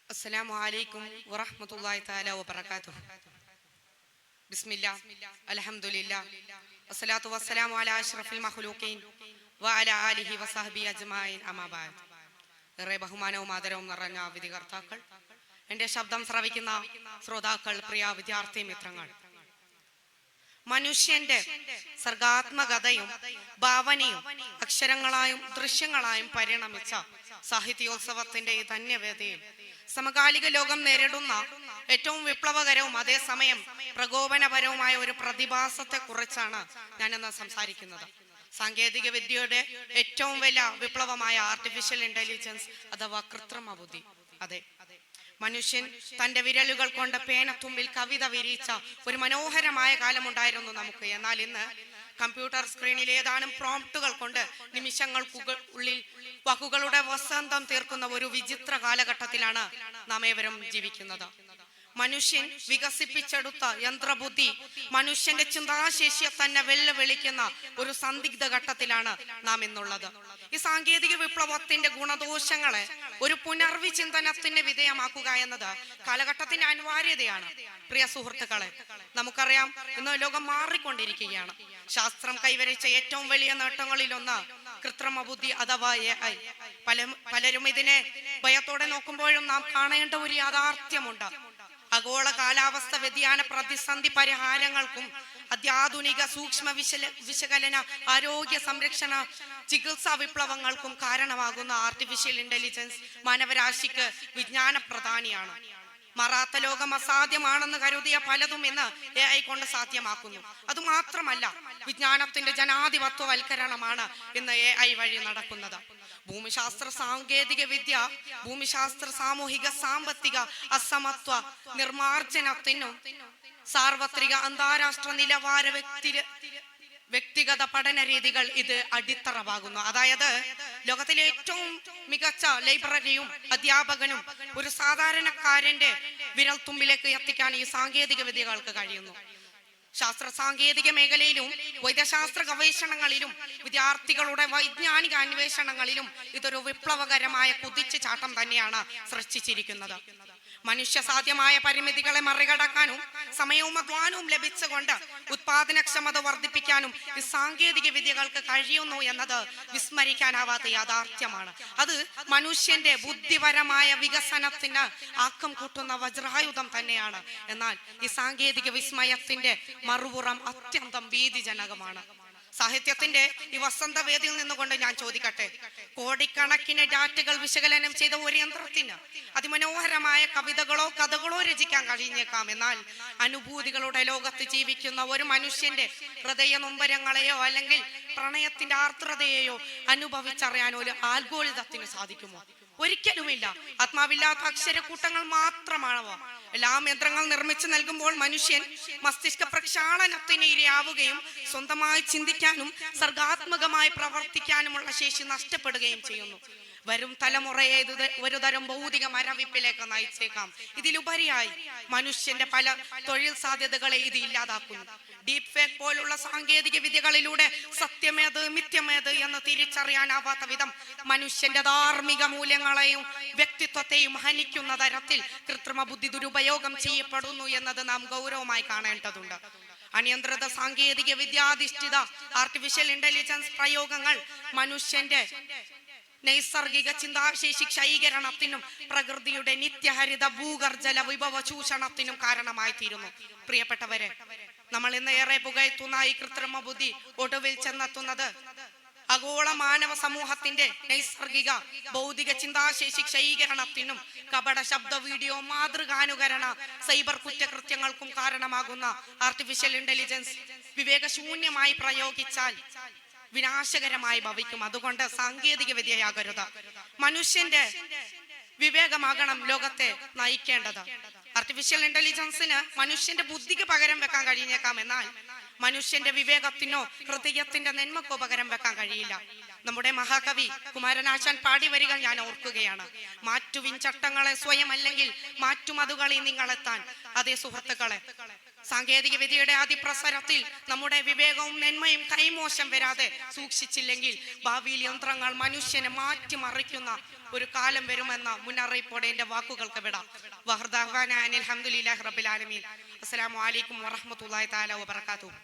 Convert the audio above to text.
السلام عليكم ورحمة الله تعالى وبركاته. بسم الله الحمد لله والصلاة والسلام على أشرف المخلوقين وعلى آله وصحبه أجمعين أما بعد. ഏറെ ബഹുമാനവും ആദരവും നിറഞ്ഞ വിധികർത്താക്കൾ, എൻ്റെ ശബ്ദം ശ്രവിക്കുന്ന ശ്രോതാക്കൾ, പ്രിയ വിദ്യാർത്ഥി മിത്രങ്ങൾ, മനുഷ്യന്റെ സർഗാത്മകതയും ഭാവനയും അക്ഷരങ്ങളായും ദൃശ്യങ്ങളായും പരിണമിച്ച സാഹിത്യോത്സവത്തിന്റെ ഈ ധന്യവേദിയിൽ സമകാലിക ലോകം നേരിടുന്ന ഏറ്റവും വിപ്ലവകരവും അതേസമയം പ്രകോപനപരവുമായ ഒരു പ്രതിഭാസത്തെ കുറിച്ചാണ് ഞാനിന്ന് സംസാരിക്കുന്നത്. സാങ്കേതിക വിദ്യയുടെ ഏറ്റവും വലിയ വിപ്ലവമായ ആർട്ടിഫിഷ്യൽ ഇന്റലിജൻസ് അഥവാ കൃത്രിമ ബുദ്ധി. അതെ, മനുഷ്യൻ തന്റെ വിരലുകൾ കൊണ്ട് പേനത്തുമ്പിൽ കവിത വിരിച്ച ഒരു മനോഹരമായ കാലമുണ്ടായിരുന്നു നമുക്ക്. എന്നാൽ ഇന്ന് കമ്പ്യൂട്ടർ സ്ക്രീനിൽ ഏതാനും പ്രോംപ്റ്റുകൾ കൊണ്ട് നിമിഷങ്ങൾക്കുള്ളിൽ വാക്കുകളുടെ വസന്തം തീർക്കുന്ന ഒരു വിചിത്ര കാലഘട്ടത്തിലാണ് നാം ഏവരും ജീവിക്കുന്നത്. മനുഷ്യൻ വികസിപ്പിച്ചെടുത്ത യന്ത്രബുദ്ധി മനുഷ്യന്റെ ചിന്താശേഷിയെ തന്നെ വെല്ലുവിളിക്കുന്ന ഒരു സന്ദിഗ്ധ ഘട്ടത്തിലാണ് നാം ഇന്നുള്ളത്. ഈ സാങ്കേതിക വിപ്ലവത്തിന്റെ ഗുണദോഷങ്ങളെ ഒരു പുനർവിചിന്തനത്തിന് വിധേയമാക്കുക എന്നത് കാലഘട്ടത്തിന്റെ അനിവാര്യതയാണ്. പ്രിയ സുഹൃത്തുക്കളെ, നമുക്കറിയാം, ഇന്ന് ലോകം മാറിക്കൊണ്ടിരിക്കുകയാണ്. ശാസ്ത്രം കൈവരിച്ച ഏറ്റവും വലിയ നേട്ടങ്ങളിലൊന്ന് കൃത്രിമ ബുദ്ധി അഥവാ AI. പലരും ഇതിനെ ഭയത്തോടെ നോക്കുമ്പോഴും നാം കാണേണ്ട ഒരു യാഥാർത്ഥ്യമുണ്ട്. ആഗോള കാലാവസ്ഥ വ്യതിയാന പ്രതിസന്ധി പരിഹാരങ്ങൾക്കും അത്യാധുനിക സൂക്ഷ്മ വിശകലന ആരോഗ്യ സംരക്ഷണ ചികിത്സാ വിപ്ലവങ്ങൾക്കും കാരണമാകുന്ന ആർട്ടിഫിഷ്യൽ ഇന്റലിജൻസ് മാനവരാശിക്ക് വിജ്ഞാന പ്രധാനിയാണ്. മറാത്ത ലോകം അസാധ്യമാണെന്ന് കരുതിയ പലതും ഇന്ന് AI കൊണ്ട് സാധ്യമാക്കുന്നു. അതുമാത്രമല്ല, വിജ്ഞാനത്തിന്റെ ജനാധിപത്യവൽക്കരണമാണ് ഇന്ന് AI വഴി നടക്കുന്നത്. ഭൂമിശാസ്ത്ര സാങ്കേതിക വിദ്യ ഭൂമിശാസ്ത്ര സാമൂഹിക സാമ്പത്തിക അസമത്വ നിർമാർജനത്തിനും സാർവത്രിക അന്താരാഷ്ട്ര നിലവാര വ്യക്തിഗത പഠന രീതികൾ ഇത് അടിത്തറവാകുന്നു. അതായത് ലോകത്തിലെ ഏറ്റവും മികച്ച ലൈബ്രറിയും അധ്യാപകനും ഒരു സാധാരണക്കാരന്റെ വിരൽത്തുമ്പിലേക്ക് എത്തിക്കാൻ ഈ സാങ്കേതിക വിദ്യകൾക്ക് കഴിയുന്നു. ശാസ്ത്ര സാങ്കേതിക മേഖലയിലും വൈദ്യശാസ്ത്ര ഗവേഷണങ്ങളിലും വിദ്യാർത്ഥികളുടെ വൈജ്ഞാനിക അന്വേഷണങ്ങളിലും ഇതൊരു വിപ്ലവകരമായ കുതിച്ചുചാട്ടം തന്നെയാണ് സൃഷ്ടിച്ചിരിക്കുന്നത്. മനുഷ്യ സാധ്യമായ പരിമിതികളെ മറികടക്കാനും സമയവും അധ്വാനവും ലഭിച്ചുകൊണ്ട് ഉത്പാദനക്ഷമത വർദ്ധിപ്പിക്കാനും ഈ സാങ്കേതിക വിദ്യകൾക്ക് കഴിയുന്നു എന്നത് വിസ്മരിക്കാനാവാത്ത യാഥാർത്ഥ്യമാണ്. അത് മനുഷ്യന്റെ ബുദ്ധിപരമായ വികസനത്തിന് ആക്കം കൂട്ടുന്ന വജ്രായുധം തന്നെയാണ്. എന്നാൽ ഈ സാങ്കേതിക വിസ്മയത്തിന്റെ മറുപുറം അത്യന്തം ഭീതിജനകമാണ്. സാഹിത്യത്തിന്റെ ഈ വസന്തവേദിയിൽ നിന്നുകൊണ്ട് ഞാൻ ചോദിക്കട്ടെ, കോടിക്കണക്കിന് ഡാറ്റകൾ വിശകലനം ചെയ്ത ഒരു യന്ത്രത്തിന് അതിമനോഹരമായ കവിതകളോ കഥകളോ രചിക്കാൻ കഴിഞ്ഞേക്കാം. എന്നാൽ അനുഭൂതികളുടെ ലോകത്ത് ജീവിക്കുന്ന ഒരു മനുഷ്യന്റെ ഹൃദയ നൊമ്പരങ്ങളെയോ അല്ലെങ്കിൽ പ്രണയത്തിന്റെ ആർദ്രതയെയോ അനുഭവിച്ചറിയാൻ ഒരു ആൽഗോരിതത്തിന് സാധിക്കുമോ? ഒരിക്കലുമില്ല. ആത്മാവില്ലാത്ത അക്ഷരക്കൂട്ടങ്ങൾ മാത്രമാണവ. എല്ലാം യന്ത്രങ്ങൾ നിർമ്മിച്ചു നൽകുമ്പോൾ മനുഷ്യൻ മസ്തിഷ്ക പ്രക്ഷാളനത്തിന് ഇരയാവുകയും സ്വന്തമായി ചിന്തിക്കാനും സർഗാത്മകമായി പ്രവർത്തിക്കാനുമുള്ള ശേഷി നഷ്ടപ്പെടുകയും ചെയ്യുന്നു. വരും തലമുറയെ ഇത് ഒരു തരം ഭൗതിക മരവിപ്പിലേക്ക് നയിച്ചേക്കാം. ഇതിലുപരിയായി മനുഷ്യന്റെ പല തൊഴിൽ സാധ്യതകളെ ഇത് ഇല്ലാതാക്കുന്നു. ഡീപ് ഫേക്ക് പോലുള്ള സാങ്കേതിക വിദ്യകളിലൂടെ സത്യമേത് മിഥ്യമേത് എന്ന് തിരിച്ചറിയാനാവാത്ത വിധം മനുഷ്യന്റെ ധാർമ്മിക മൂല്യങ്ങളെയും വ്യക്തിത്വത്തെയും ഹനിക്കുന്ന തരത്തിൽ കൃത്രിമ ബുദ്ധി ദുരുപയോഗം ചെയ്യപ്പെടുന്നു എന്നത് നാം ഗൗരവമായി കാണേണ്ടതുണ്ട്. അനിയന്ത്രിത സാങ്കേതിക വിദ്യാധിഷ്ഠിത ആർട്ടിഫിഷ്യൽ ഇന്റലിജൻസ് പ്രയോഗങ്ങൾ മനുഷ്യന്റെ നൈസർഗിക ചിന്താശേഷി ക്ഷയീകരണത്തിനും പ്രകൃതിയുടെ നിത്യഹരിത ഭൂഗർജല വിഭവ ചൂഷണത്തിനും കാരണമായി തീരുന്നു. പ്രിയപ്പെട്ടവരെ, നമ്മൾ ഇന്ന് ഏറെ പുകഴ്ത്തുന്ന ഈ കൃത്രിമ ബുദ്ധി ഒടുവിൽ ചെന്നെത്തുന്നത് ആഗോള മാനവ സമൂഹത്തിന്റെ നൈസർഗിക ഭൗതിക ചിന്താശേഷി ക്ഷയീകരണത്തിനും കപട ശബ്ദ വീഡിയോ മാതൃകാനുകരണ സൈബർ കുറ്റകൃത്യങ്ങൾക്കും കാരണമാകുന്ന ആർട്ടിഫിഷ്യൽ ഇന്റലിജൻസ് വിവേകശൂന്യമായി പ്രയോഗിച്ചാൽ വിനാശകരമായി ഭവിക്കും. അതുകൊണ്ട് സാങ്കേതിക വിദ്യയാകരുത്, മനുഷ്യന്റെ വിവേകമാകണം ലോകത്തെ നയിക്കേണ്ടത്. ആർട്ടിഫിഷ്യൽ ഇന്റലിജൻസിന് മനുഷ്യന്റെ ബുദ്ധിക്ക് പകരം വെക്കാൻ കഴിഞ്ഞേക്കാം. എന്നാൽ മനുഷ്യന്റെ വിവേകത്തിനോ ഹൃദയത്തിന്റെ നന്മക്കോ പകരം വെക്കാൻ കഴിയില്ല. നമ്മുടെ മഹാകവി കുമാരനാശാൻ പാടി വരികൾ ഞാൻ ഓർക്കുകയാണ്. മാറ്റുവിൻ ചട്ടങ്ങളെ സ്വയം, അല്ലെങ്കിൽ മാറ്റുമതുകളിൽ നിങ്ങളെത്താൻ. അതേ സുഹൃത്തുക്കളെ, സാങ്കേതിക വിദ്യയുടെ അതിപ്രസരത്തിൽ നമ്മുടെ വിവേകവും നന്മയും കൈമോശം വരാതെ സൂക്ഷിച്ചില്ലെങ്കിൽ ഭാവിയിൽ യന്ത്രങ്ങൾ മനുഷ്യനെ മാറ്റിമറിക്കുന്ന ഒരു കാലം വരുമെന്ന മുന്നറിയിപ്പോടെ എന്റെ വാക്കുകൾക്ക് വിടാം. അസ്സലാമു അലൈക്കും വറഹ്മത്തുള്ളാഹി തആല വബറകാതുഹു.